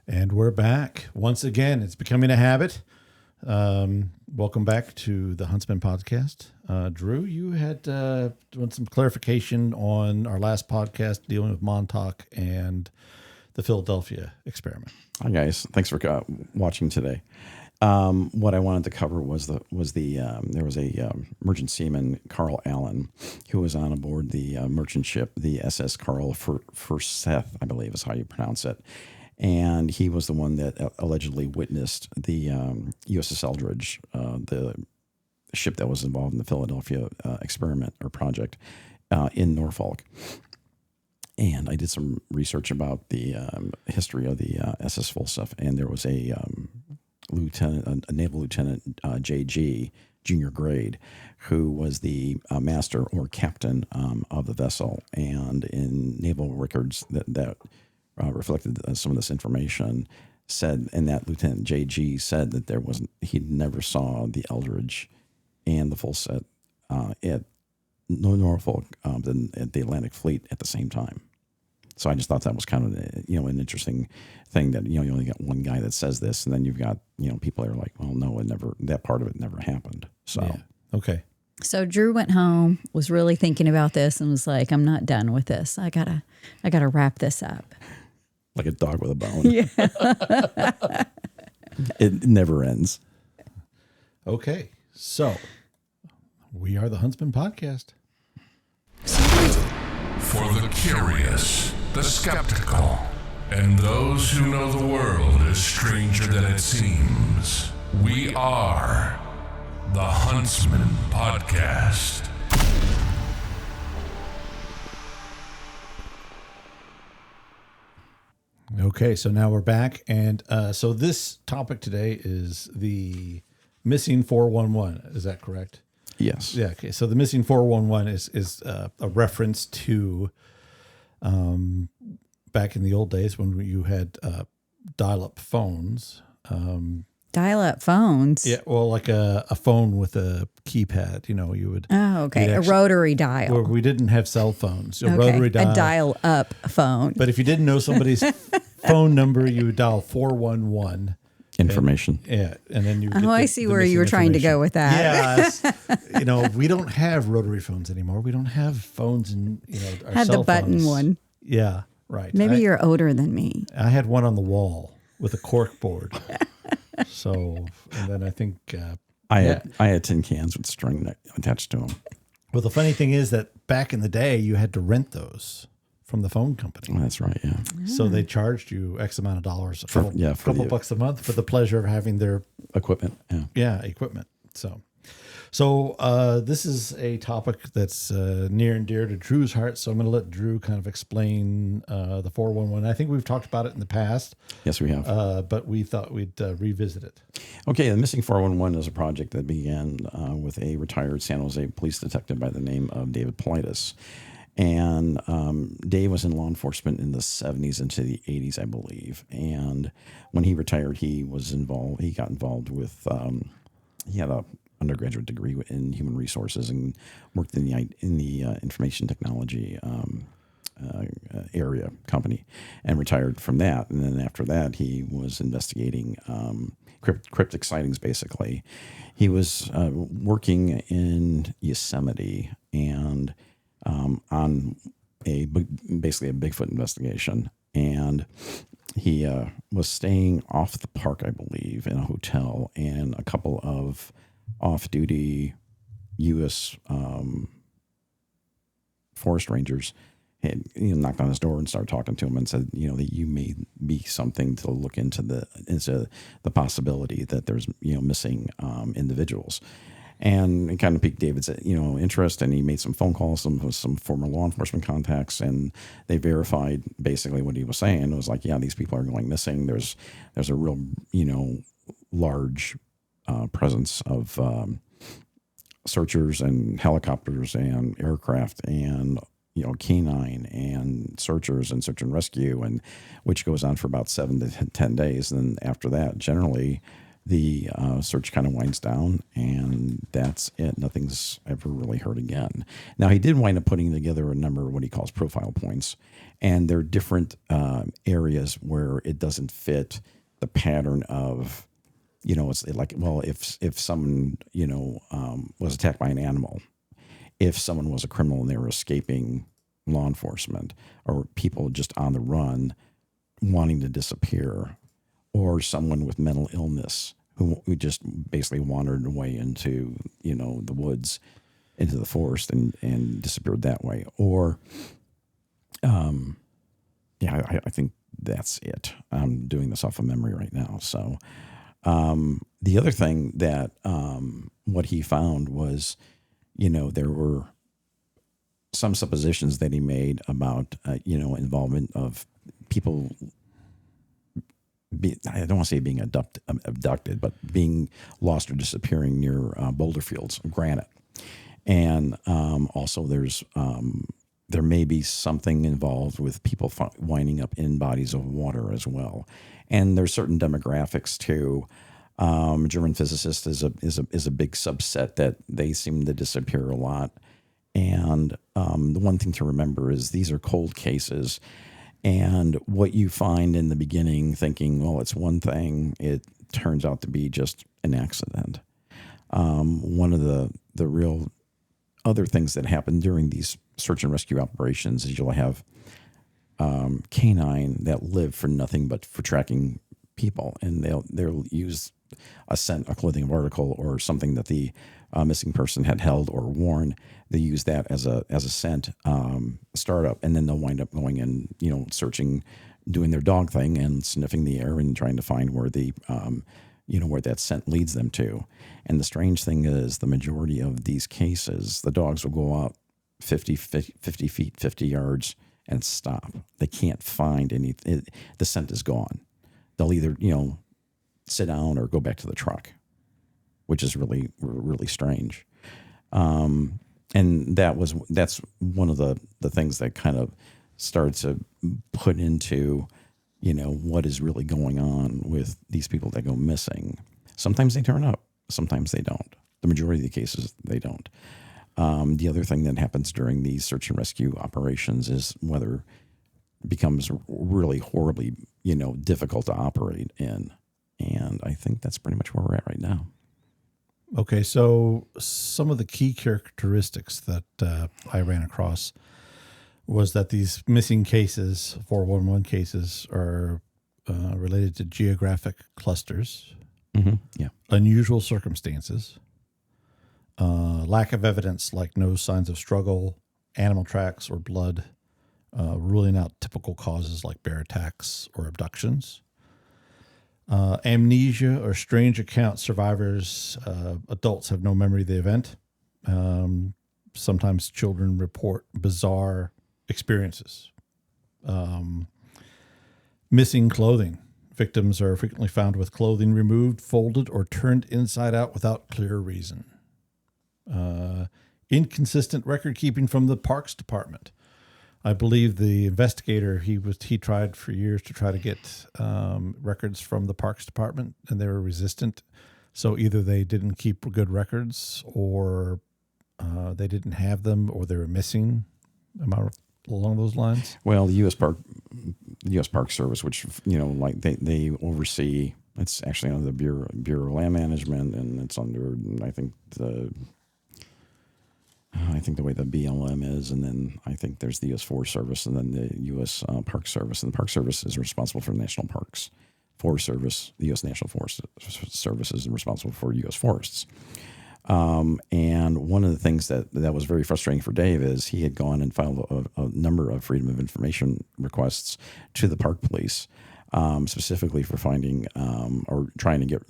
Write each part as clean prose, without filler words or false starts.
And we're back once again. It's becoming a habit. Welcome back to the Huntsmen podcast. Drew, you had done some clarification on our last podcast dealing with Montauk and the Philadelphia experiment. Hi guys, thanks for watching today. What I wanted to cover was there was a merchant seaman, Carl Allen, who was on aboard the merchant ship, the SS Carl Forsyth, I believe is how you pronounce it. And he was the one that allegedly witnessed the USS Eldridge, the ship that was involved in the Philadelphia experiment or project in Norfolk. And I did some research about the history of the SS Forsyth, and there was a naval lieutenant, JG, junior grade, who was the master or captain of the vessel. And in naval records that reflected some of this information, said, and that Lieutenant JG said that he never saw the Eldridge and the full set at Norfolk, at the Atlantic Fleet at the same time. So I just thought that was kind of an interesting thing that you only got one guy that says this, and then you've got people that are like, well, no, that part of it never happened. So yeah. Okay. So Drew went home, was really thinking about this, and was like, I'm not done with this. I gotta wrap this up. Like a dog with a bone. Yeah. It never ends. Okay. So we are the Huntsman podcast. For the curious, the skeptical, and those who know the world is stranger than it seems, we are the Huntsman podcast. Okay, so now we're back. And so this topic today is the missing 411. Is that correct? Yes. Yeah. Okay. So the missing 411 is a reference to back in the old days when you had dial-up phones. Dial-up phones? Yeah. Well, like a phone with a keypad. You would. Oh, okay. A rotary dial. Where we didn't have cell phones. A okay. rotary dial. A dial-up phone. But if you didn't know somebody's phone number, you would dial 411. Information. And then you. I see where you were trying to go with that. Yes. We don't have rotary phones anymore. We don't have phones in our had cell the button phones. one. Yeah, right. Maybe you're older than me. I had one on the wall with a cork board. So, and then I think I had tin cans with string attached to them. Well, the funny thing is that back in the day, you had to rent those from the phone company. Oh, that's right, yeah. So they charged you X amount of dollars, a couple bucks a month for the pleasure of having their equipment. Yeah, equipment. So this is a topic that's near and dear to Drew's heart. So I'm going to let Drew kind of explain the 411. I think we've talked about it in the past. Yes, we have. But we thought we'd revisit it. Okay, the Missing 411 is a project that began with a retired San Jose police detective by the name of David Paulides. And Dave was in law enforcement in the 70s into the 80s, I believe. And when he retired, he got involved with, he had a undergraduate degree in human resources and worked in the information technology area company and retired from that. And then after that, he was investigating cryptic sightings, basically. He was working in Yosemite and on basically a Bigfoot investigation. And he was staying off the park, I believe, in a hotel, and a couple of off-duty U.S. forest rangers had knocked on his door and started talking to him and said, that you may be something to look into the possibility that there's missing individuals. And it kind of piqued David's, interest, and he made some phone calls with some former law enforcement contacts, and they verified basically what he was saying. It was like, yeah, these people are going missing. There's a real, large presence of searchers and helicopters and aircraft and canine and searchers and search and rescue, and which goes on for about 7 to 10 days. And then after that, generally, the search kind of winds down, and that's it. Nothing's ever really heard again. Now, he did wind up putting together a number of what he calls profile points, and they're different areas where it doesn't fit the pattern of, it's like, well, if someone, was attacked by an animal, if someone was a criminal and they were escaping law enforcement, or people just on the run wanting to disappear, or someone with mental illness who just basically wandered away into, the woods, into the forest and disappeared that way. Or, I think that's it. I'm doing this off of memory right now. So, the other thing that, what he found was, there were some suppositions that he made about, involvement of people. I don't want to say being abducted, but being lost or disappearing near boulder fields of granite. And also there may be something involved with people winding up in bodies of water as well. And there's certain demographics too. German physicist is a big subset that they seem to disappear a lot. And the one thing to remember is these are cold cases. And what you find in the beginning thinking, well, it's one thing, it turns out to be just an accident. One of the real other things that happen during these search and rescue operations is you'll have canine that live for nothing but for tracking people. And they'll use a scent, a clothing article, or something that the missing person had held or worn. They use that as a scent startup, and then they'll wind up going and searching, doing their dog thing and sniffing the air and trying to find where the where that scent leads them to. And the strange thing is, the majority of these cases, the dogs will go out 50 feet, 50 yards, and stop. They can't find anything. The scent is gone. They'll either sit down or go back to the truck, which is really, really strange. And that's one of the things that kind of starts to put into, what is really going on with these people that go missing. Sometimes they turn up, sometimes they don't. The majority of the cases, they don't. The other thing that happens during these search and rescue operations is weather becomes really horribly, difficult to operate in. And I think that's pretty much where we're at right now. Okay, so some of the key characteristics that I ran across was that these missing cases, 411 cases, are related to geographic clusters, unusual circumstances, lack of evidence like no signs of struggle, animal tracks, or blood, ruling out typical causes like bear attacks or abductions. Amnesia or strange account survivors, adults have no memory of the event. Sometimes children report bizarre experiences. Missing clothing. Victims are frequently found with clothing removed, folded, or turned inside out without clear reason. Inconsistent record keeping from the Parks Department. I believe the investigator, he tried for years to try to get records from the Parks Department, and they were resistant. So either they didn't keep good records, or they didn't have them, or they were missing. Am I along those lines? Well, the U.S. Park Service, which like they oversee. It's actually under the Bureau of Land Management, and it's under, I think the way the BLM is, and then I think there's the U.S. Forest Service, and then the U.S. Park Service. And the Park Service is responsible for national parks. Forest Service, the U.S. National Forest Service, is responsible for U.S. forests. And one of the things that was very frustrating for Dave is he had gone and filed a number of Freedom of Information requests to the park police, specifically for finding or trying to get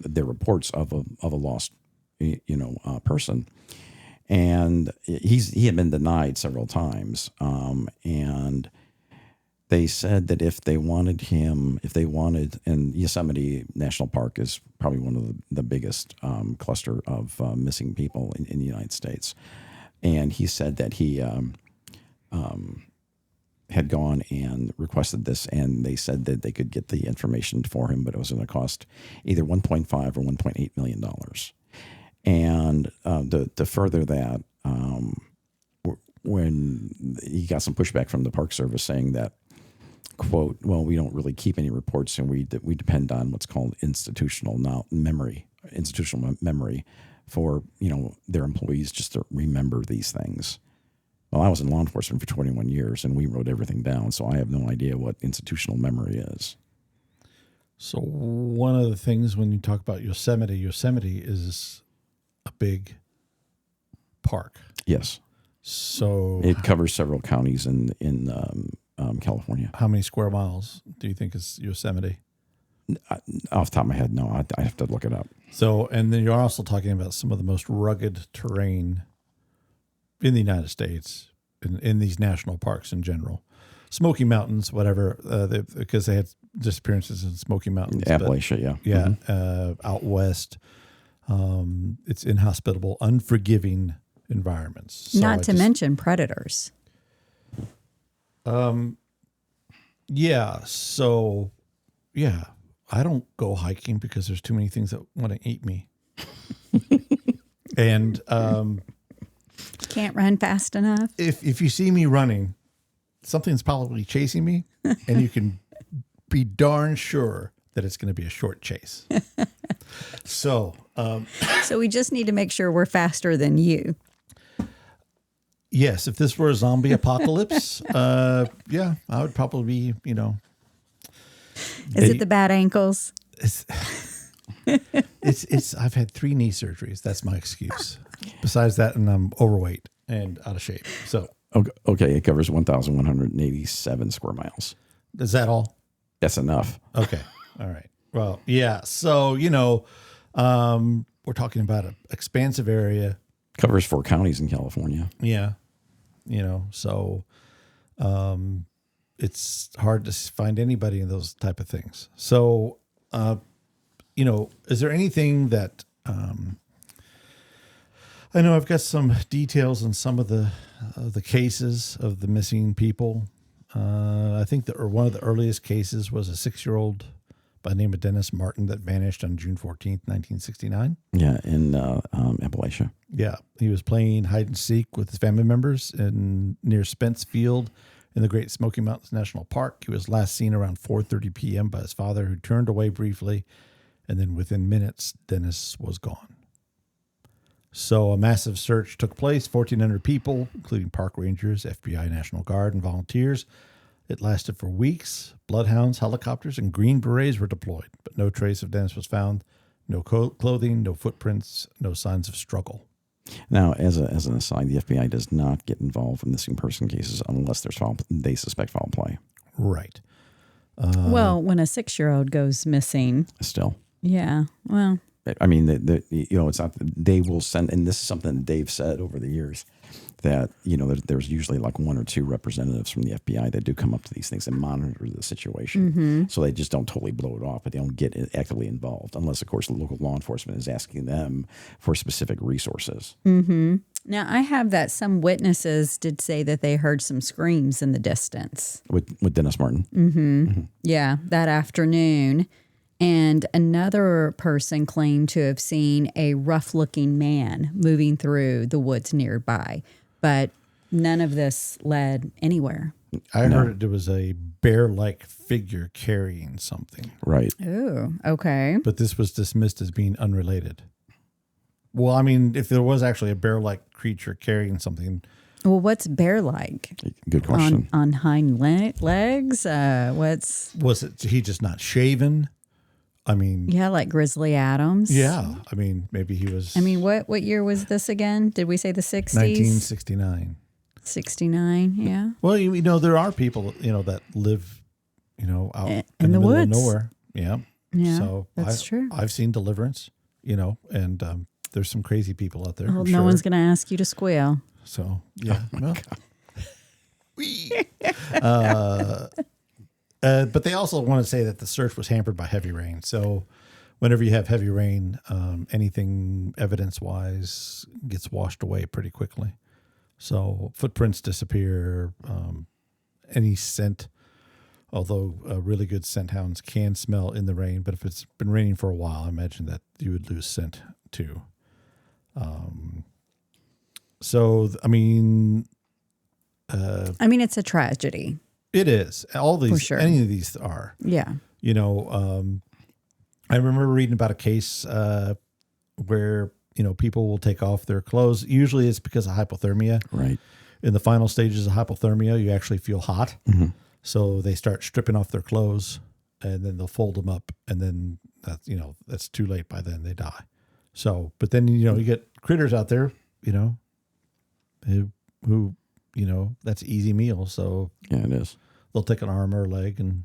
their reports of a lost person. And he had been denied several times, and they said that if they wanted, and Yosemite National Park is probably one of the biggest cluster of missing people in the United States, and he said that he had gone and requested this, and they said that they could get the information for him, but it was going to cost either $1.5 or $1.8 million. And to further that, when he got some pushback from the Park Service saying that quote, well, we don't really keep any reports, and we depend on what's called institutional memory for, their employees just to remember these things. Well, I was in law enforcement for 21 years, and we wrote everything down, so I have no idea what institutional memory is. So one of the things when you talk about Yosemite is a big park. Yes. So it covers several counties in California. How many square miles do you think is Yosemite? Off the top of my head, no. I have to look it up. So, and then you're also talking about some of the most rugged terrain in the United States, in these national parks in general. Smoky Mountains, whatever, because they had disappearances in Smoky Mountains. Appalachia, yeah. Yeah, Mm-hmm. Out west. It's inhospitable, unforgiving environments. So Not to mention predators. Yeah. So, yeah, I don't go hiking because there's too many things that want to eat me. And can't run fast enough. If you see me running, something's probably chasing me, and you can be darn sure that it's going to be a short chase. So we just need to make sure we're faster than you. Yes, if this were a zombie apocalypse, yeah, I would probably be, Is it the bad ankles? It's I've had 3 knee surgeries. That's my excuse. Besides that, and I'm overweight and out of shape. So okay, it covers 1,187 square miles. Is that all? That's enough. Okay. All right. Well, yeah. So, we're talking about an expansive area. Covers 4 counties in California. Yeah. So it's hard to find anybody in those type of things. So, is there anything that, I know I've got some details on some of the cases of the missing people. I think one of the earliest cases was a 6-year-old by the name of Dennis Martin that vanished on June 14th, 1969. Yeah, in Appalachia. Yeah, he was playing hide and seek with his family members near Spence Field in the Great Smoky Mountains National Park. He was last seen around 4:30 p.m. by his father, who turned away briefly, and then within minutes, Dennis was gone. So a massive search took place, 1,400 people, including park rangers, FBI, National Guard, and volunteers. It lasted for weeks. Bloodhounds, helicopters, and Green Berets were deployed, but no trace of Dennis was found. No clothing, no footprints, no signs of struggle. Now, as an aside, the FBI does not get involved in missing person cases unless they suspect foul play. Right. Well, when a 6-year-old goes missing. Still. Yeah. Well. I mean, it's not. They will send, and this is something that Dave said over the years, that there's usually like 1 or 2 representatives from the FBI that do come up to these things and monitor the situation. Mm-hmm. So they just don't totally blow it off, but they don't get actively involved unless, of course, the local law enforcement is asking them for specific resources. Mm-hmm. Now, I have that some witnesses did say that they heard some screams in the distance with Dennis Martin. Mm-hmm. Mm-hmm. Yeah, that afternoon. And another person claimed to have seen a rough-looking man moving through the woods nearby, but none of this led anywhere. I heard it was a bear-like figure carrying something. Right. Oh, okay. But this was dismissed as being unrelated. Well, I mean, if there was actually a bear-like creature carrying something. Well, what's bear-like? Good question. On hind legs? Was it he just not shaven? I mean, yeah, like Grizzly Adams. Yeah, I mean, maybe he was. I mean, what year was this again? Did we say the 60s? 1969. 69, yeah. Well, there are people, that live, out in the middle woods. of nowhere. Yeah. Yeah, so that's true. I've seen Deliverance, and there's some crazy people out there. Well, no one's going to ask you to squeal. So, yeah. But they also want to say that the search was hampered by heavy rain. So whenever you have heavy rain, anything evidence-wise gets washed away pretty quickly. So footprints disappear. Any scent, although really good scent hounds can smell in the rain. But if it's been raining for a while, I imagine that you would lose scent too. It's a tragedy. It is. All these, sure. any of these are. Yeah. You know, I remember reading about a case where, you know, people will take off their clothes. Usually it's because of hypothermia. Right. In the final stages of hypothermia, you actually feel hot. Mm-hmm. So they start stripping off their clothes and then they'll fold them up. And then that's, you know, that's too late by then, they die. So, but then, you know, you get critters out there, you know, who you know, that's easy meal. So yeah, it is. They'll take an arm or a leg and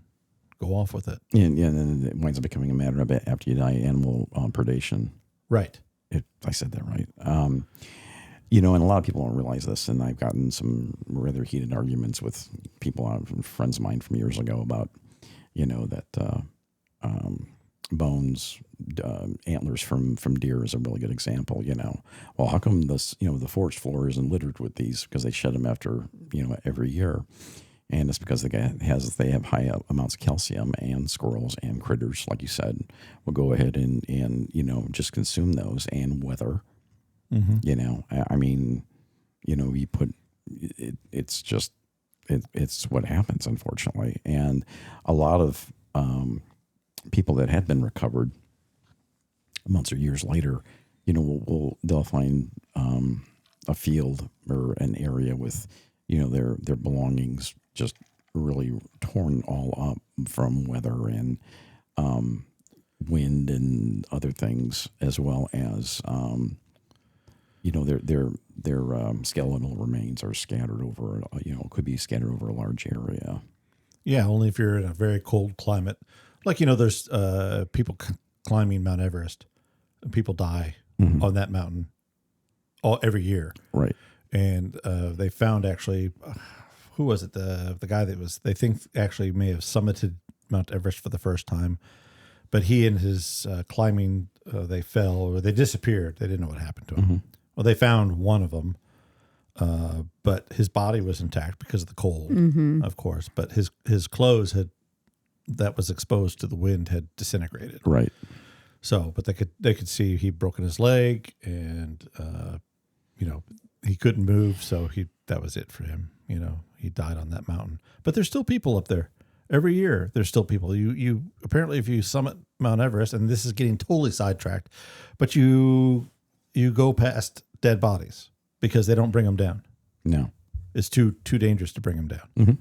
go off with it. And then it winds up becoming a matter of after you die, animal predation. Right. I said that right. You know, and a lot of people don't realize this, and I've gotten some rather heated arguments with people, friends of mine from years ago about, you know, that bones, antlers from deer is a really good example. You know, well, how come this, you know, the forest floor isn't littered with these? Because they shed them after, you know, every year. And it's because they have high amounts of calcium, and squirrels and critters, like you said, will go ahead and you know, just consume those, and weather. Mm-hmm. You know, I mean, you know, you put it's just it's what happens, unfortunately. And a lot of people that have been recovered months or years later, you know, they'll find a field or an area with, you know, their belongings just really torn all up from weather and wind and other things, as well as you know, their skeletal remains are scattered over, you know, could be scattered over a large area. Yeah, only if you're in a very cold climate. Like, you know, there's people climbing Mount Everest, and people die on that mountain every year. Right. And they found actually, who was it? The guy that they think actually may have summited Mount Everest for the first time, but he and his climbing, they fell or they disappeared. They didn't know what happened to him. Mm-hmm. Well, they found one of them, but his body was intact because of the cold, of course. But his clothes that was exposed to the wind had disintegrated. Right. So, but they could see he'd broken his leg, and you know, he couldn't move. So that was it for him. You know, he died on that mountain. But there's still people up there. Every year, there's still people. You apparently, if you summit Mount Everest, and this is getting totally sidetracked, but you go past dead bodies because they don't bring them down. No, it's too dangerous to bring them down. Mm-hmm.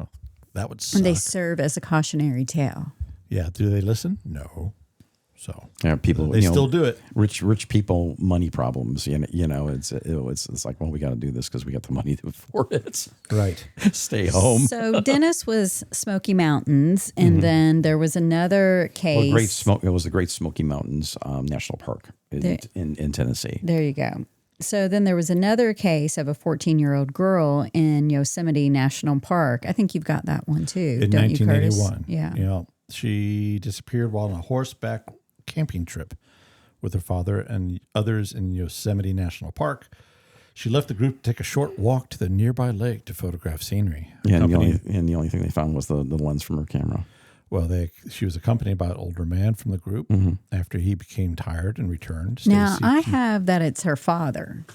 Oh, that would suck. And they serve as a cautionary tale. Yeah. Do they listen? No. So yeah, people they still do it. Rich people, money problems. You know, it's like, well, we got to do this because we got the money to afford it. Right. Stay home. So Dennis was Smoky Mountains, and then there was another case. It was the Great Smoky Mountains National Park in Tennessee. There you go. So then there was another case of a 14-year-old girl in Yosemite National Park. I think you've got that one too, in don't 1981. you, Curtis? Yeah. You know, she disappeared while on a horseback camping trip with her father and others in Yosemite National Park. She left the group to take a short walk to the nearby lake to photograph scenery. Yeah, and the only thing they found was the lens from her camera. Well, she was accompanied by an older man from the group after he became tired and returned. Now, I have that it's her father.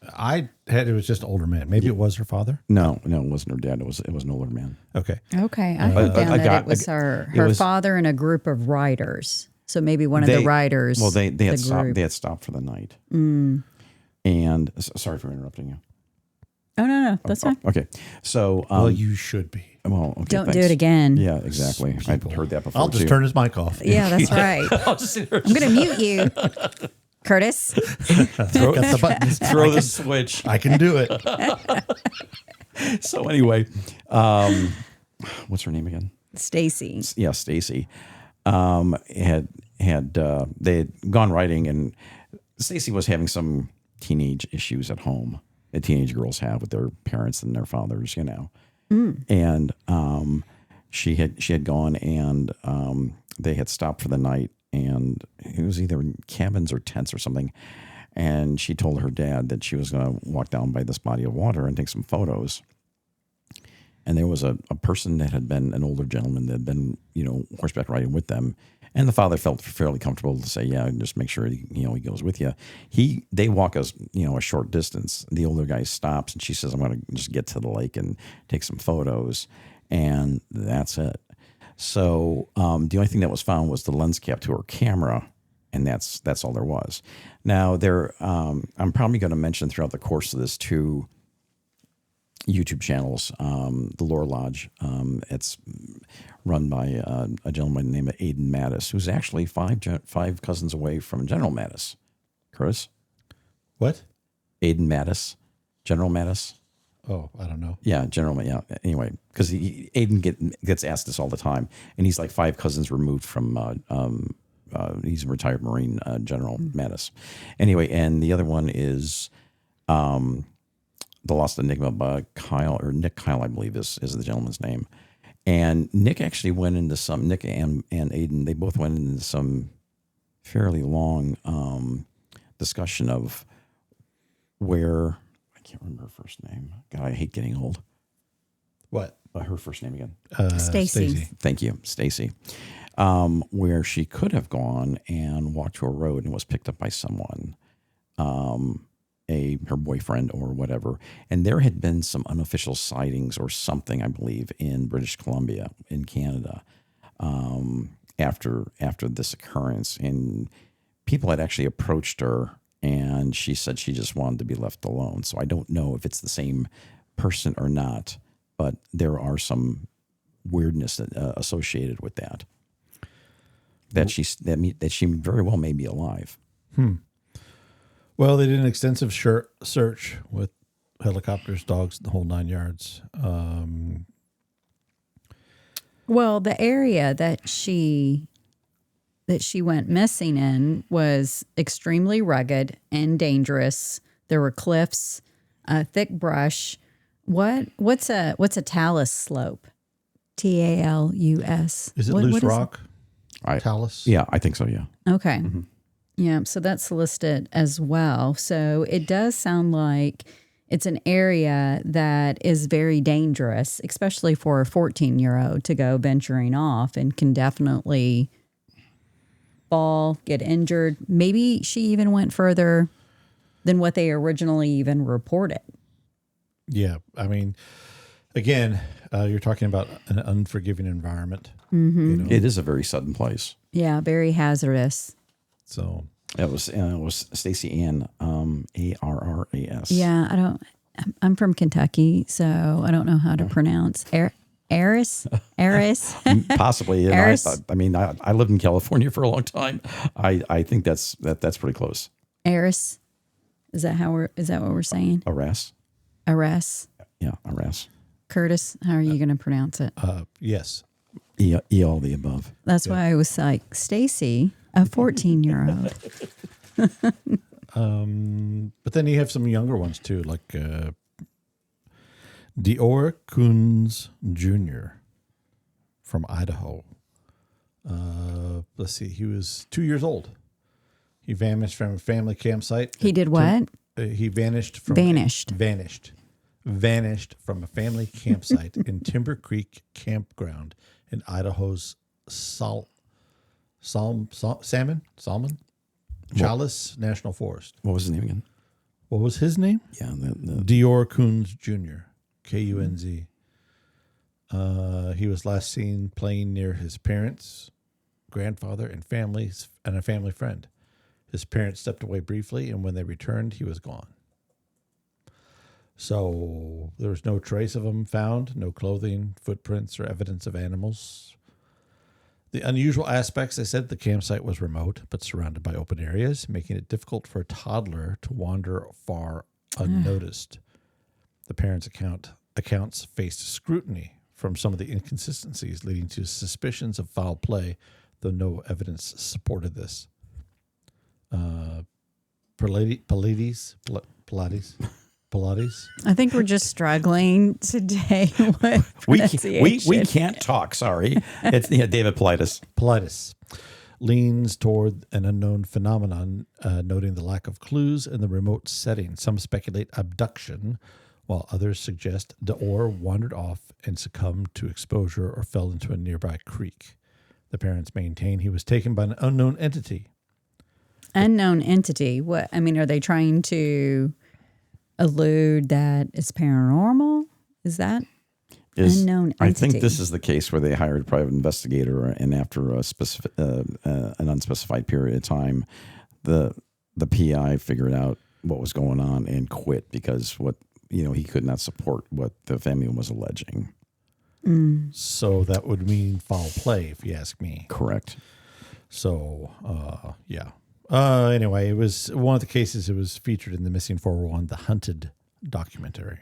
It was just an older man. Maybe it was her father? No, it wasn't her dad. It was an older man. Okay. Okay. I had down that it was her father and a group of riders. So maybe one of the riders. Well, they had stopped. They had stopped for the night. And sorry for interrupting you. Oh no, that's fine. Okay, so well, you should be. Well, okay, don't do it again. Yeah, exactly. I've heard that before. I'll just turn his mic off. Yeah, that's right. I'm going to mute you, Curtis. Throw the buttons. Throw the switch. I can do it. So anyway, what's her name again? Stacy. Yeah, Stacy. They had gone riding, and Stacy was having some teenage issues at home that teenage girls have with their parents and their fathers, you know. And she had gone, and they had stopped for the night, and it was either cabins or tents or something. And she told her dad that she was going to walk down by this body of water and take some photos. And there was a person that had been an older gentleman that had been, you know, horseback riding with them. And the father felt fairly comfortable to say, yeah, just make sure he goes with you. They walk a short distance. The older guy stops, and she says, I'm going to just get to the lake and take some photos. and that's it. So the only thing that was found was the lens cap to her camera, and that's all there was. Now I'm probably going to mention throughout the course of this 2 YouTube channels, the Lore Lodge. It's run by a gentleman named Aidan Mattis, who's actually five cousins away from General Mattis. Curtis? What? Aidan Mattis. General Mattis. Oh, I don't know. Yeah, General. Yeah. Anyway, because Aidan gets asked this all the time, and he's like 5 cousins removed from. He's a retired Marine, General Mattis. Anyway, and the other one is The Lost Enigma by Nick Kyle, I believe is the gentleman's name. And Nick actually went into Nick and Aidan, they both went into some fairly long discussion of where, I can't remember her first name. God, I hate getting old. What? Her first name again? Stacy. Thank you, Stacy. Where she could have gone and walked to a road and was picked up by someone, her boyfriend or whatever. And there had been some unofficial sightings or something, I believe, in British Columbia, in Canada, after this occurrence. And people had actually approached her, and she said she just wanted to be left alone. So I don't know if it's the same person or not, but there are some weirdness associated with that. That she very well may be alive. Well, they did an extensive search with helicopters, dogs, the whole 9 yards. Well, the area that she went missing in was extremely rugged and dangerous. There were cliffs, thick brush. What's a talus slope? TALUS. Is it What loose is rock? Talus? Yeah, I think so, yeah. Okay. Yeah, so that's listed as well. So it does sound like it's an area that is very dangerous, especially for a 14-year-old to go venturing off, and can definitely fall, get injured. Maybe she even went further than what they originally even reported. Yeah. I mean, again, you're talking about an unforgiving environment. It is a very sudden place. Yeah, very hazardous. So it was Stacy Ann, Arras. Yeah, I'm from Kentucky, so I don't know how to pronounce Arras. Possibly. Arras. I lived in California for a long time. I think that's pretty close. Arras. Is that what we're saying? Arras. Arras. Yeah, Arras. Curtis, how are you going to pronounce it? yes. All the above. That's why I was like, Stacy, a 14-year-old. But then you have some younger ones too, like Dior Coons Jr. from Idaho. Let's see, he was 2 years old. He vanished from a family campsite. He did what? He vanished from vanished from a family campsite in Timber Creek Campground in Idaho's Salmon Chalice National Forest. What was his name again? What was his name? Yeah, Dior Coons Jr. Kunz. He was last seen playing near his parents, grandfather, and a family friend. His parents stepped away briefly, and when they returned, he was gone. So there was no trace of him found, no clothing, footprints, or evidence of animals. The unusual aspects, they said the campsite was remote, but surrounded by open areas, making it difficult for a toddler to wander far unnoticed. The parents' accounts faced scrutiny from some of the inconsistencies, leading to suspicions of foul play, though no evidence supported this. Paulides. I think we're just struggling today with pronunciation. We can't talk. Sorry, it's David Paulides. Paulides leans toward an unknown phenomenon, noting the lack of clues in the remote setting. Some speculate abduction, while others suggest Dior wandered off and succumbed to exposure or fell into a nearby creek. The parents maintain he was taken by an unknown entity. Unknown entity? What? I mean, are they trying to allude that it's paranormal? Is that? unknown I entity. think this is the case where they hired a private investigator, and after a specific, an unspecified period of time, the PI figured out what was going on and quit because he could not support what the family was alleging. So that would mean foul play, if you ask me. Correct. So, yeah. Anyway, it was one of the cases. It was featured in the Missing 411, the Hunted documentary.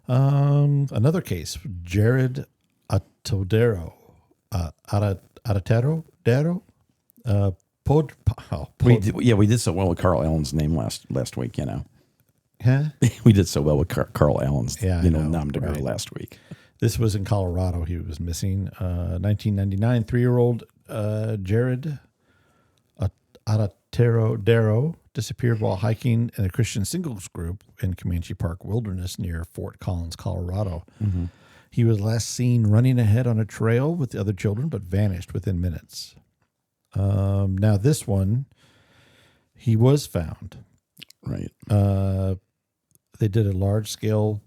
Another case, Jared Atodero, We did so well with Carl Allen's name last week. Huh? We did so well with Carl Allen's nom de guerre right. last week. This was in Colorado. He was missing. 1999, 3-year-old Jared Atodero disappeared while hiking in a Christian singles group in Comanche Park Wilderness near Fort Collins, Colorado. Mm-hmm. He was last seen running ahead on a trail with the other children, but vanished within minutes. Now this one, he was found. Right. They did a large scale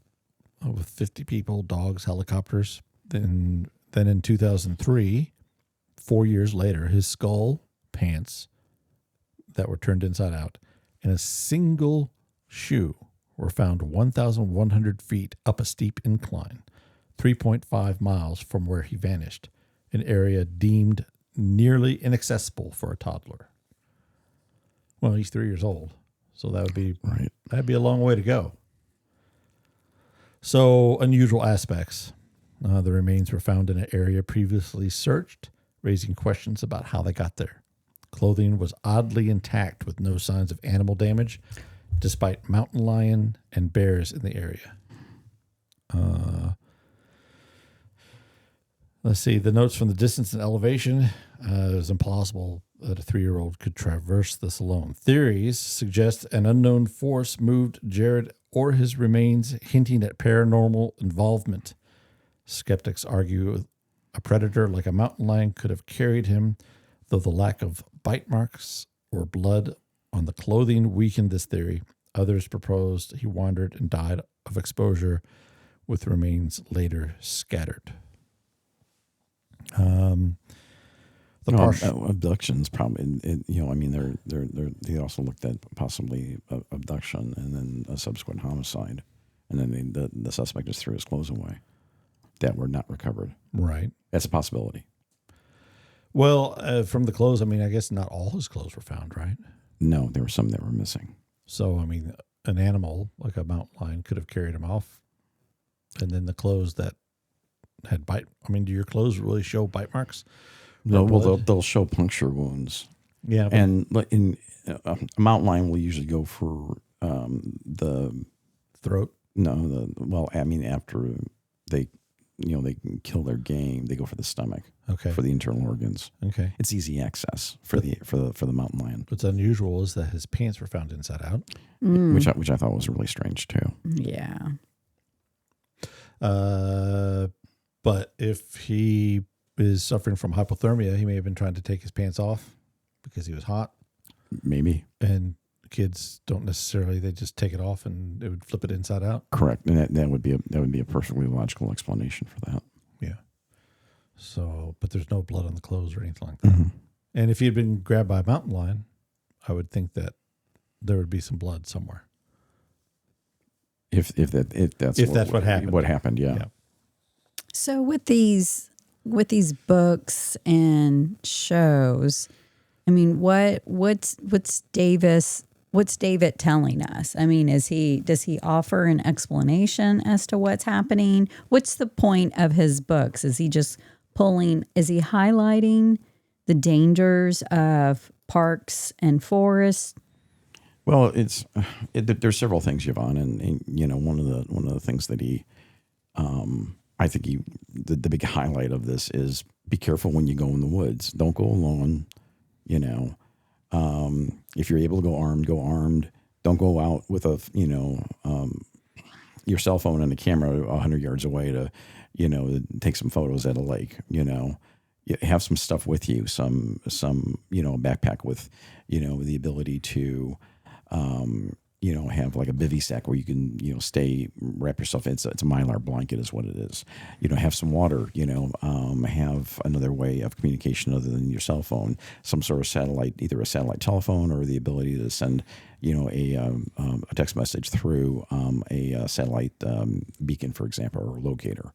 with 50 people, dogs, helicopters. Then in 2003, 4 years later, his skull, pants that were turned inside out, and a single shoe were found 1,100 feet up a steep incline, 3.5 miles from where he vanished, an area deemed nearly inaccessible for a toddler. Well, he's 3 years old, so that would be right. That'd be a long way to go. So, unusual aspects. The remains were found in an area previously searched, raising questions about how they got there. Clothing was oddly intact with no signs of animal damage, despite mountain lion and bears in the area. Let's see. The notes from the distance and elevation. It was impossible that a 3-year-old could traverse this alone. Theories suggest an unknown force moved Jared or his remains, hinting at paranormal involvement. Skeptics argue a predator like a mountain lion could have carried him, though the lack of bite marks or blood on the clothing weakened this theory. Others proposed he wandered and died of exposure, with remains later scattered. Abductions probably. They also looked at possibly abduction and then a subsequent homicide, and then the suspect just threw his clothes away that were not recovered. Right, that's a possibility. Well, from the clothes, I guess not all his clothes were found, right? No, there were some that were missing. So, an animal like a mountain lion could have carried him off, and then the clothes that had bite. Do your clothes really show bite marks? No, well, they'll show puncture wounds. Yeah, and in a mountain lion will usually go for the throat. No, after they kill their game, they go for the stomach. Okay, for the internal organs. Okay, it's easy access for the mountain lion. What's unusual is that his pants were found inside out, which I thought was really strange too. Yeah. But if he is suffering from hypothermia, he may have been trying to take his pants off because he was hot. Maybe. And kids don't necessarily, they just take it off and it would flip it inside out. Correct. And that would be a perfectly logical explanation for that. Yeah. So, but there's no blood on the clothes or anything like that. Mm-hmm. And if he had been grabbed by a mountain lion, I would think that there would be some blood somewhere. If that's what happened. What happened, yeah. So with these books and shows, what's David telling us? Does he offer an explanation as to what's happening? What's the point of his books? Is he highlighting the dangers of parks and forests? Well, there's several things, Yvonne, and one of the things that he, I think the big highlight of this is be careful when you go in the woods. Don't go alone. If you're able to go armed. Don't go out with your cell phone and a camera 100 yards away to take some photos at a lake. You have some stuff with you, some backpack with the ability to have like a bivy sack where you can, wrap yourself in. It's a Mylar blanket is what it is. Have some water, have another way of communication other than your cell phone, some sort of satellite, either a satellite telephone or the ability to send, a text message through a satellite beacon, for example, or locator.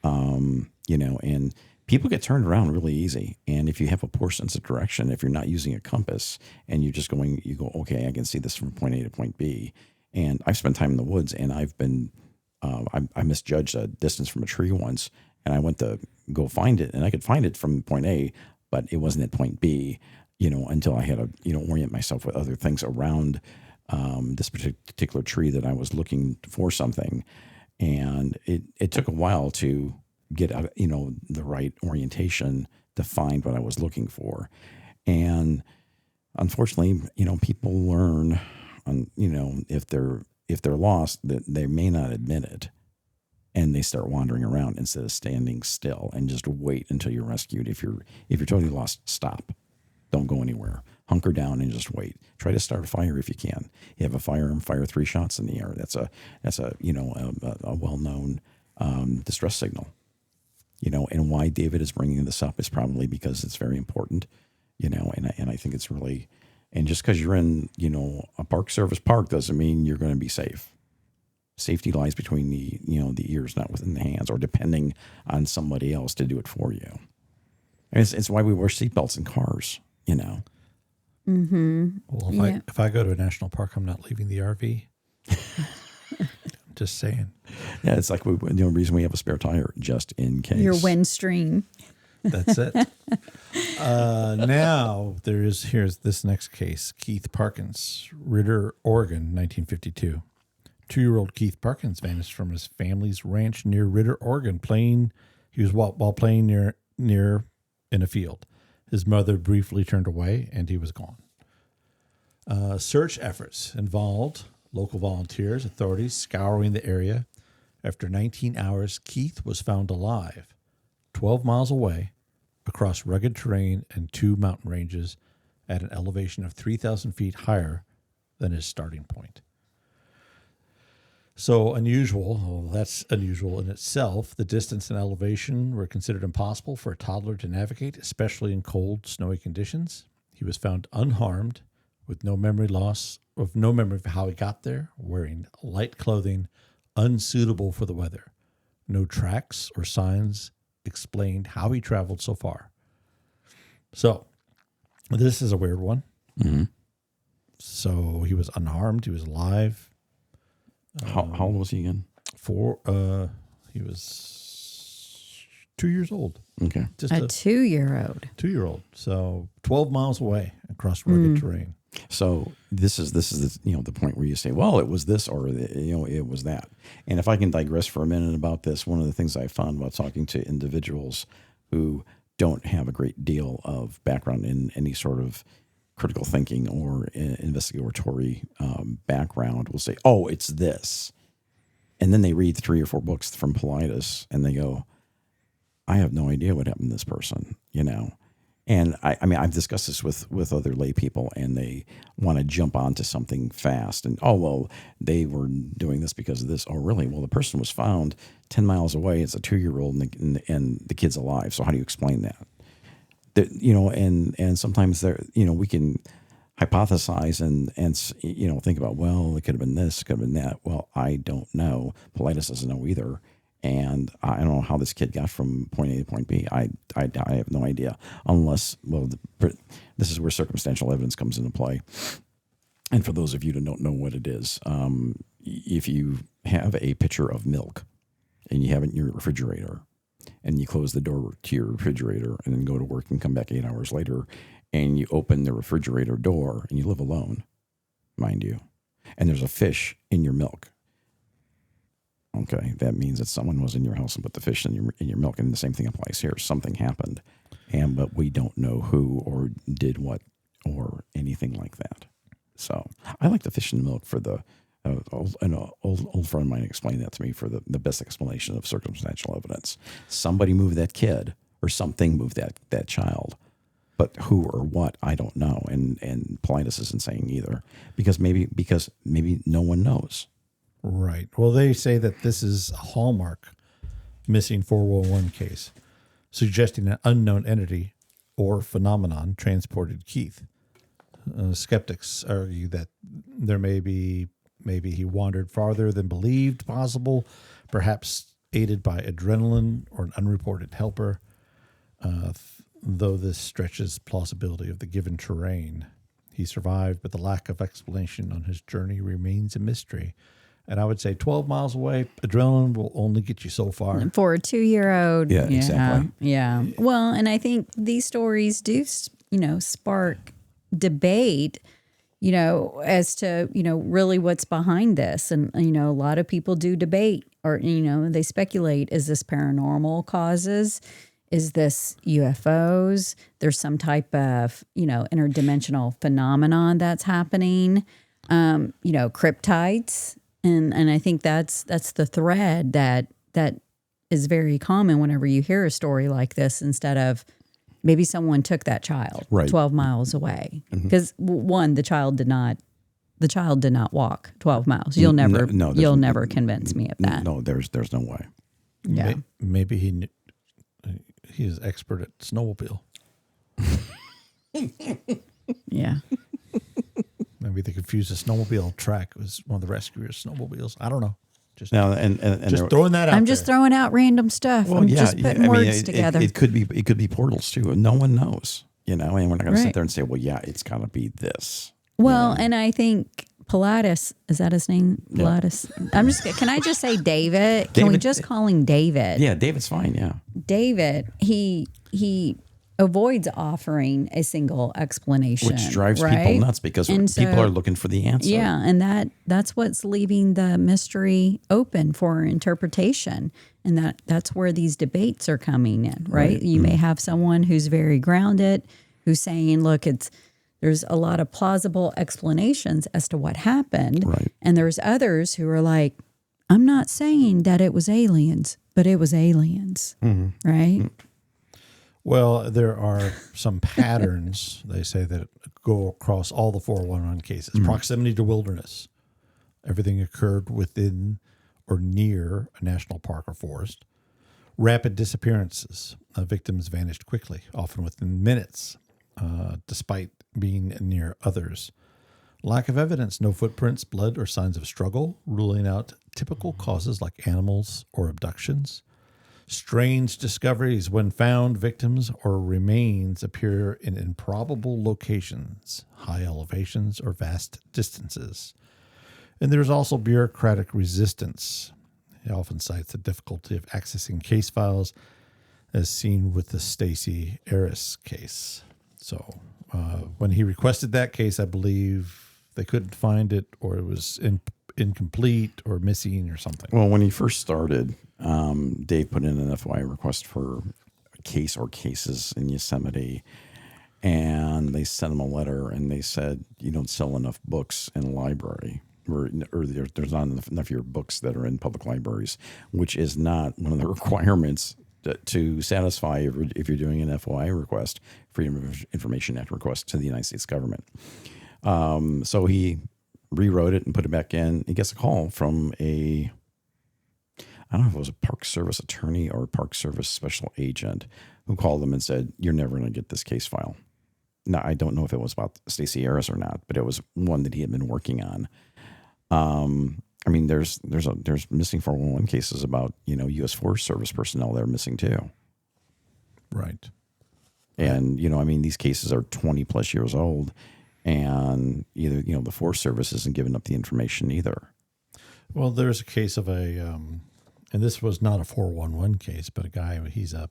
And people get turned around really easy. And if you have a poor sense of direction, if you're not using a compass and you go, okay, I can see this from point A to point B. And I've spent time in the woods, and I've been, I misjudged a distance from a tree once, and I went to go find it, and I could find it from point A, but it wasn't at point B, until I had to, orient myself with other things around this particular tree that I was looking for something. And it took a while to get the right orientation to find what I was looking for. And unfortunately, people learn if they're lost, that they may not admit it, and they start wandering around instead of standing still and just wait until you're rescued. If you're totally lost, stop. Don't go anywhere. Hunker down and just wait. Try to start a fire if you can. You have a firearm, fire 3 shots in the air. That's a well-known distress signal. And why David is bringing this up is probably because it's very important, and I think it's really, and just because you're in, a Park Service park doesn't mean you're going to be safe. Safety lies between the ears, not within the hands, or depending on somebody else to do it for you. And it's why we wear seatbelts in cars, Mm-hmm. Well, if I go to a national park, I'm not leaving the RV. Just saying. Yeah, it's like the only reason we have a spare tire, just in case. Your Windstream. That's it. Now here's this next case. Keith Parkins, Ritter, Oregon, 1952. 2-year-old Keith Parkins vanished from his family's ranch near Ritter, Oregon. He was while playing near in a field. His mother briefly turned away, and he was gone. Search efforts involved local volunteers, authorities scouring the area. After 19 hours, Keith was found alive, 12 miles away, across rugged terrain and 2 mountain ranges at an elevation of 3,000 feet higher than his starting point. So unusual, that's unusual in itself. The distance and elevation were considered impossible for a toddler to navigate, especially in cold, snowy conditions. He was found unharmed, with no memory of how he got there, wearing light clothing, unsuitable for the weather. No tracks or signs explained how he traveled so far. So, this is a weird one. Mm-hmm. So, he was unharmed. He was alive. How old was he again? He was 2 years old. Okay. Just a 2-year-old. 2-year-old. So 12 miles away across rugged terrain. So this is the point where you say, well, it was this or it was that. And if I can digress for a minute about this, one of the things I found about talking to individuals who don't have a great deal of background in any sort of critical thinking or investigatory background will say, oh, it's this. And then they read 3 or 4 books from Paulides and they go, I have no idea what happened to this person, And I mean, I've discussed this with other lay people, and they want to jump onto something fast. And, oh, well, they were doing this because of this. Oh, really? Well, the person was found 10 miles away. It's a 2-year-old, and the kid's alive. So how do you explain that? And sometimes we can hypothesize and think about, well, it could have been this, it could have been that. Well, I don't know. Paulides doesn't know either. And I don't know how this kid got from point A to point B. I have no idea, unless, well, this is where circumstantial evidence comes into play. And for those of you that don't know what it is, if you have a pitcher of milk and you have it in your refrigerator and you close the door to your refrigerator and then go to work and come back 8 hours later and you open the refrigerator door and you live alone, mind you, and there's a fish in your milk. Okay, that means that someone was in your house and put the fish in your milk, and the same thing applies here. Something happened, but we don't know who or did what or anything like that. So I like the fish in the milk for the an old friend of mine explained that to me for the best explanation of circumstantial evidence. Somebody moved that kid, or something moved that child. But who or what, I don't know. And Paulides isn't saying either, because maybe no one knows. Right. Well, they say that this is a hallmark missing 411 case, suggesting an unknown entity or phenomenon transported Keith. Skeptics argue that there maybe he wandered farther than believed possible, perhaps aided by adrenaline or an unreported helper. Though this stretches plausibility of the given terrain, he survived, but the lack of explanation on his journey remains a mystery. And I would say 12 miles away, adrenaline will only get you so far. For a 2-year-old. Yeah, exactly. Yeah. Well, and I think these stories do, spark debate, as to, really what's behind this. And, a lot of people do debate or, they speculate, is this paranormal causes? Is this UFOs? There's some type of, interdimensional phenomenon that's happening, cryptides. And I think that's the thread that is very common whenever you hear a story like this, instead of maybe someone took that child 12 miles away. Because one, the child did not walk 12 miles. You'll never convince me of that. No, there's no way. Yeah. Maybe he is expert at snowmobile. Yeah. Maybe They confused a snowmobile track with one of the rescuers' snowmobiles. I don't know. Just now, and just throwing that out. I'm just throwing out random stuff. Well, I'm yeah, just putting words together. It could be portals too. No one knows, and we're not going to sit there and say, well, yeah, it's got to be this. Well, and I think Paulides, is that his name? Paulides. Yeah. Can I just say David? Can we just call him David? Yeah, David's fine. Yeah. David, he avoids offering a single explanation, which drives people nuts, because people are looking for the answer. Yeah, and that's what's leaving the mystery open for interpretation, and that's where these debates are coming in, right? You may have someone who's very grounded, who's saying, look, there's a lot of plausible explanations as to what happened, and there's others who are like, I'm not saying that it was aliens, but it was aliens, right? Well, there are some patterns, they say, that go across all the 411 cases. Proximity to wilderness. Everything occurred within or near a national park or forest. Rapid disappearances. Victims vanished quickly, often within minutes, despite being near others. Lack of evidence. No footprints, blood, or signs of struggle, ruling out typical causes like animals or abductions. Strange discoveries. When found, victims or remains appear in improbable locations, high elevations, or vast distances. And there's also bureaucratic resistance. He often cites the difficulty of accessing case files, as seen with the Stacy Arras case. So when he requested that case, I believe they couldn't find it, or it was incomplete or missing or something. Well, when he first started, Dave put in an FY request for a case or cases in Yosemite, and they sent him a letter, and they said, you don't sell enough books in a library, or there's not enough of your books that are in public libraries, which is not one of the requirements to satisfy if you're doing an FOI request, Freedom of Information Act request, to the United States government. So he rewrote it and put it back in. He gets a call from I don't know if it was a Park Service attorney or a Park Service special agent, who called him and said, you're never going to get this case file. Now, I don't know if it was about Stacy Arras or not, but it was one that he had been working on. I mean, there's missing 411 cases about, U.S. Forest Service personnel that are missing too. Right. And, these cases are 20 plus years old, and either, the Forest Service isn't giving up the information either. Well, there's a case of and this was not a 411 case, but a guy, he's a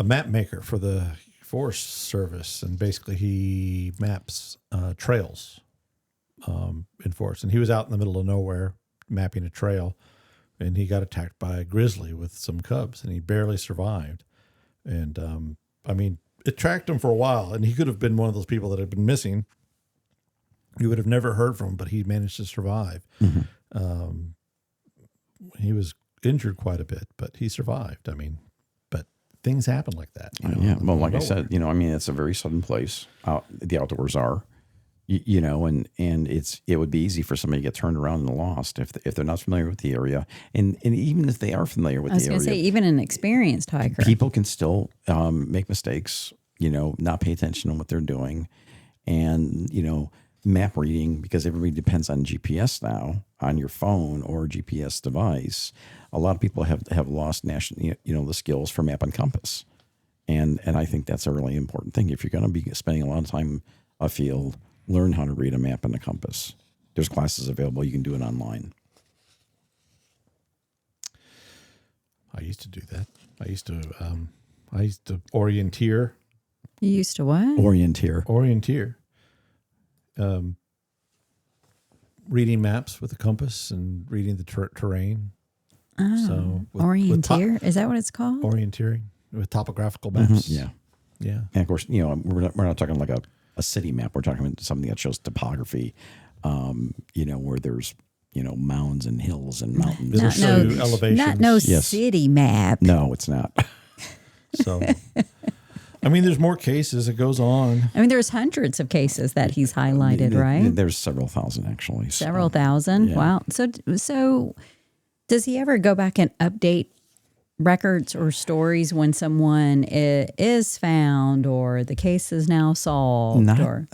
map maker for the Forest Service, and basically he maps trails in forest. And he was out in the middle of nowhere mapping a trail, and he got attacked by a grizzly with some cubs, and he barely survived. And it tracked him for a while, and he could have been one of those people that had been missing. You would have never heard from him, but he managed to survive. He was injured quite a bit, but he survived. But things happen like that. Yeah. Well, like I said, I mean, it's a very sudden place. The outdoors are, and it would be easy for somebody to get turned around and lost if they're not familiar with the area. And even if they are familiar with the area. I was going to say, even an experienced hiker. People can still make mistakes, not pay attention to what they're doing. And, map reading, because everybody depends on GPS now on your phone or a GPS device. A lot of people have lost the skills for map and compass. And I think that's a really important thing. If you're going to be spending a lot of time afield, learn how to read a map and a compass. There's classes available. You can do it online. I used to do that. I used to orienteer. You used to what? Orienteer. Reading maps with a compass and reading the terrain. Oh, so orienteer? Is that what it's called? Orienteering with topographical maps. Mm-hmm. Yeah. And of course, we're not talking like a city map. We're talking about something that shows topography, where there's, mounds and hills and mountains. Elevations. Not no city map. No, it's not. So, I mean, there's more cases. It goes on. I mean, there's hundreds of cases that he's highlighted, right? There's several thousand, actually. Several thousand? Yeah. Wow. So does he ever go back and update records or stories when someone is found or the case is now solved? Not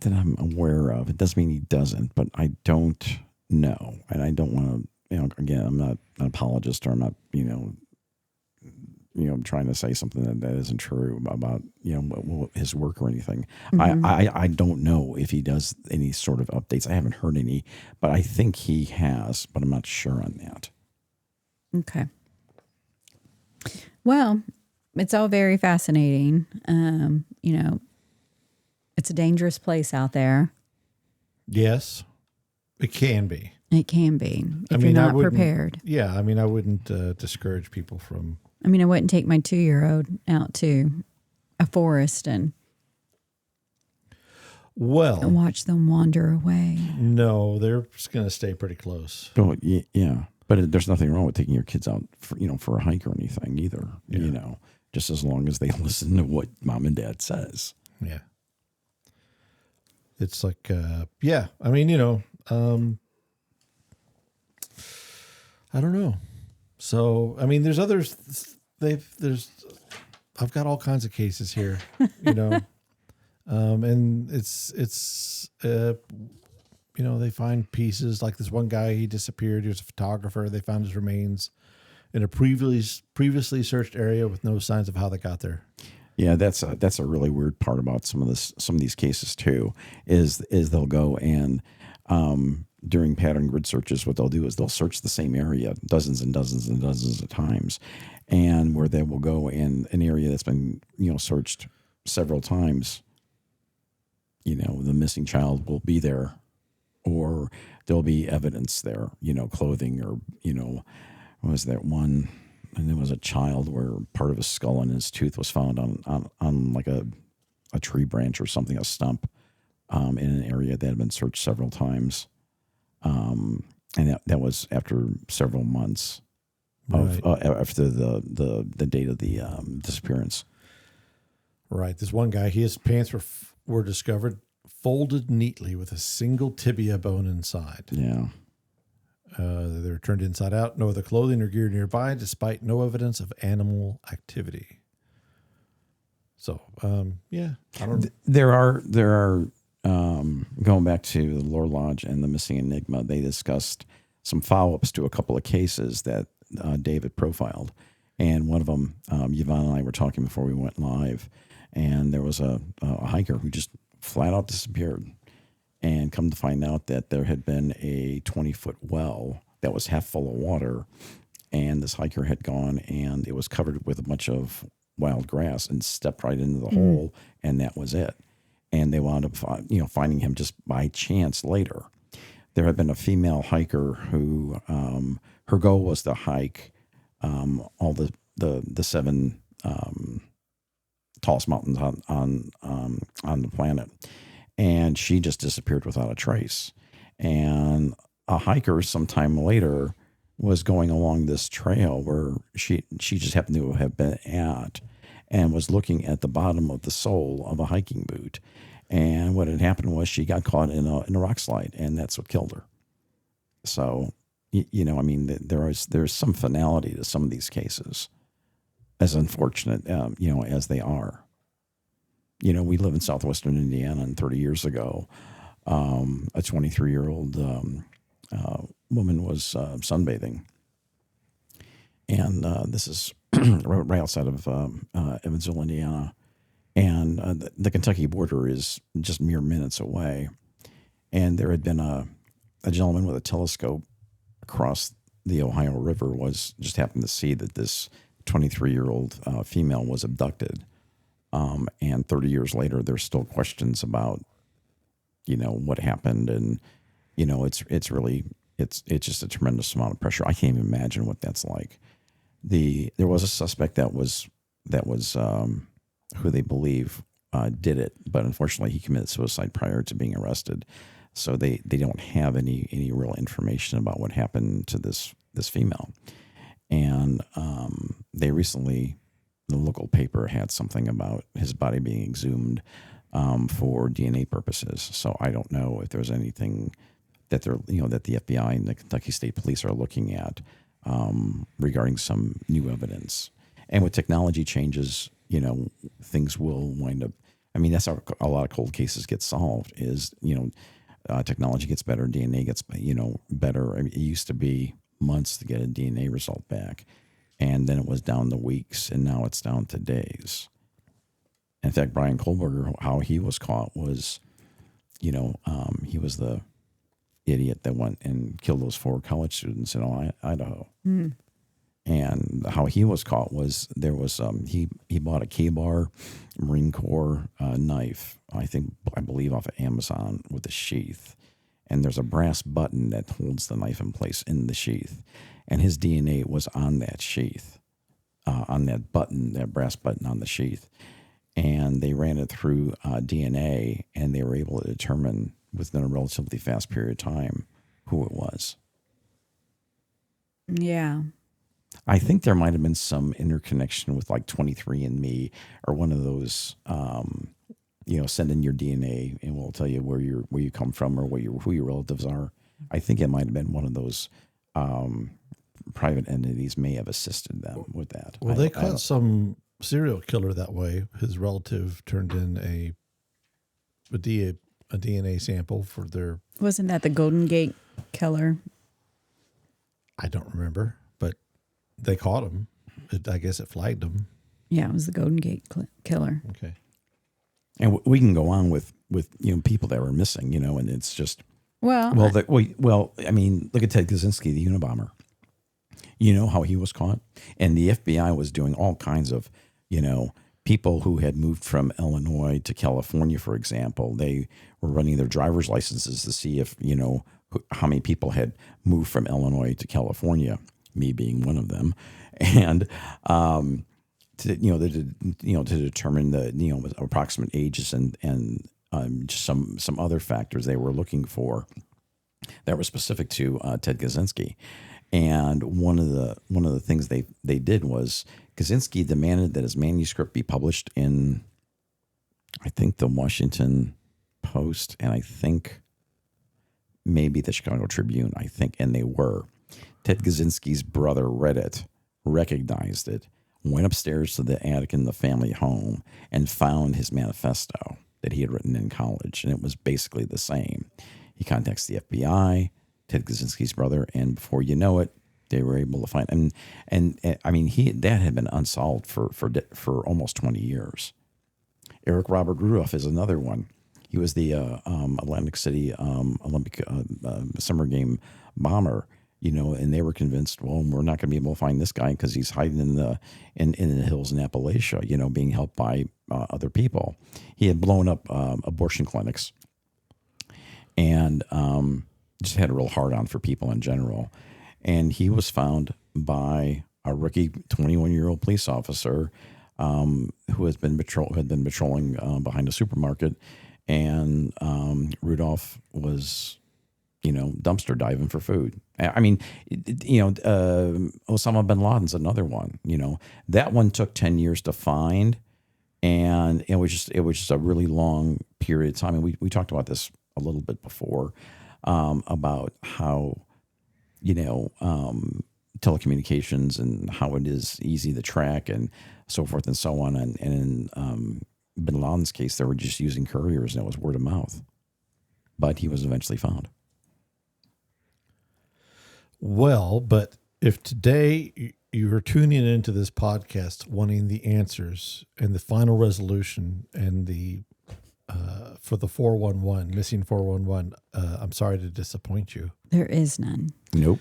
that I'm aware of. It doesn't mean he doesn't, but I don't know. And I don't want to, again, I'm not an apologist, or I'm not, trying to say something that isn't true about, his work or anything. Mm-hmm. I don't know if he does any sort of updates. I haven't heard any, but I think he has, but I'm not sure on that. Okay. Well, it's all very fascinating. It's a dangerous place out there. Yes, it can be. It can be if you're not prepared. Yeah, I mean, I wouldn't discourage people from. I mean, I wouldn't take my 2-year-old out to a forest and watch them wander away. No, they're just going to stay pretty close. Oh, yeah. But there's nothing wrong with taking your kids out for a hike or anything either, just as long as they listen to what mom and dad says. Yeah. It's like, I mean, I don't know. So, I mean, there's others, I've got all kinds of cases here, and it's they find pieces like this one guy, he disappeared. He was a photographer. They found his remains in a previously searched area with no signs of how they got there. Yeah, that's a really weird part about some of these cases too, is they'll go and during pattern grid searches, what they'll do is they'll search the same area dozens and dozens and dozens of times, and where they will go in an area that's been searched several times, the missing child will be there, or there'll be evidence there, clothing, or what was that one? And there was a child where part of his skull and his tooth was found on like a tree branch or something, a stump, in an area that had been searched several times. And that was after several months of after the date of the disappearance. Right. This one guy, his pants were discovered folded neatly with a single tibia bone inside. Yeah. They were turned inside out. No other clothing or gear nearby, despite no evidence of animal activity. So, I don't know. There are going back to the Lore Lodge and the missing Enigma, they discussed some follow-ups to a couple of cases that David profiled. And one of them, Yvonne and I were talking before we went live, and there was a hiker who just flat out disappeared. And come to find out that there had been a 20-foot well that was half full of water, and this hiker had gone, and it was covered with a bunch of wild grass, and stepped right into the hole, and that was it. And they wound up, finding him just by chance later. There had been a female hiker who her goal was to hike all the 7 tallest mountains on the planet. And she just disappeared without a trace. And a hiker sometime later was going along this trail where she just happened to have been at, and was looking at the bottom of the sole of a hiking boot. And what had happened was she got caught in a rock slide, and that's what killed her. So, I mean, there's some finality to some of these cases, as unfortunate, as they are. We live in southwestern Indiana, and 30 years ago, a 23-year-old woman was sunbathing. And this is right outside of Evansville, Indiana. And the Kentucky border is just mere minutes away. And there had been a gentleman with a telescope across the Ohio River just happened to see that this 23-year-old female was abducted. And 30 years later, there's still questions about, what happened. And, it's just a tremendous amount of pressure. I can't even imagine what that's like. There was a suspect that was who they believe did it, but unfortunately he committed suicide prior to being arrested. So they don't have any real information about what happened to this female. And they recently, the local paper had something about his body being exhumed for DNA purposes. So I don't know if there's anything that that the FBI and the Kentucky State Police are looking at regarding some new evidence. And with technology changes, things will wind up. I mean, that's how a lot of cold cases get solved. Is technology gets better, DNA gets better. I mean, it used to be months to get a DNA result back, and then it was down to weeks, and now it's down to days. In fact, Brian Kohlberger, how he was caught was, he was the idiot that went and killed those 4 college students in Idaho. Mm. And how he was caught was there was he bought a K-bar Marine Corps knife, I believe off of Amazon, with a sheath, and there's a brass button that holds the knife in place in the sheath, and his DNA was on that sheath, on that button, that brass button on the sheath, and they ran it through DNA, and they were able to determine within a relatively fast period of time who it was. Yeah. I think there might have been some interconnection with like 23andMe or one of those, send in your DNA and we'll tell you where you come from or who your relatives are. I think it might have been one of those private entities may have assisted them with that. Well, they caught some serial killer that way. His relative turned in a DNA sample for their. Wasn't that the Golden Gate Killer? I don't remember, but they caught him. I guess it flagged him. Yeah, it was the Golden Gate Killer. Okay. And we can go on with people that were missing, and it's just I mean, look at Ted Kaczynski, the Unabomber. You know how he was caught, and the FBI was doing all kinds of, people who had moved from Illinois to California, for example. They were running their driver's licenses to see if how many people had moved from Illinois to California. Me being one of them, and to determine the approximate ages and just some other factors they were looking for that were specific to Ted Kaczynski. And one of the things they did was Kaczynski demanded that his manuscript be published in, I think, the Washington Post, and I think maybe the Chicago Tribune, and they were. Ted Kaczynski's brother read it, recognized it, went upstairs to the attic in the family home, and found his manifesto that he had written in college, and it was basically the same. He contacts the FBI, Ted Kaczynski's brother, and before you know it, they were able to find him. And I mean, that had been unsolved for almost 20 years. Eric Robert Rudolph is another one. He was the Atlantic City Olympic summer game bomber. And they were convinced, well, we're not going to be able to find this guy because he's hiding in the hills in Appalachia, being helped by other people. He had blown up abortion clinics and just had a real hard on for people in general. And he was found by a rookie 21-year-old police officer who had been patrolling behind a supermarket, and Rudolph was dumpster diving for food. I mean, Osama bin Laden's another one. That one took 10 years to find, and it was just a really long period of time. And we talked about this a little bit before, about how telecommunications and how it is easy to track and so forth and so on. And in bin Laden's case, they were just using couriers, and it was word of mouth. But he was eventually found. Well, but if today you are tuning into this podcast wanting the answers and the final resolution and the for the 411, missing 411, I'm sorry to disappoint you. There is none. Nope.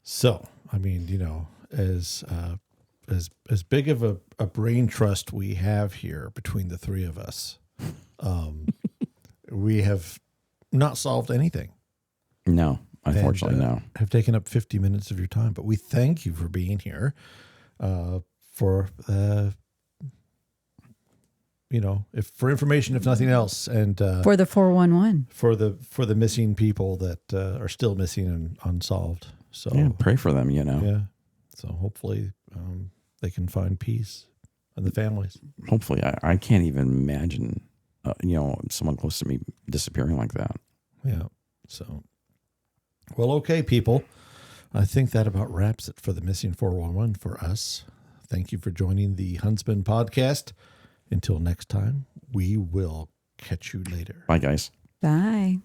So, I mean, as big of a brain trust we have here between the three of us, we have not solved anything. No, unfortunately, no. Have taken up 50 minutes of your time, but we thank you for being here. For information, if nothing else, and For the 411. for the missing people that are still missing and unsolved. So Yeah, pray for them, yeah. So hopefully they can find peace and the families. Hopefully. I can't even imagine, someone close to me disappearing like that. Yeah. So, well, okay, people. I think that about wraps it for the missing 411 for us. Thank you for joining the Huntsmen podcast. Until next time, we will catch you later. Bye, guys. Bye.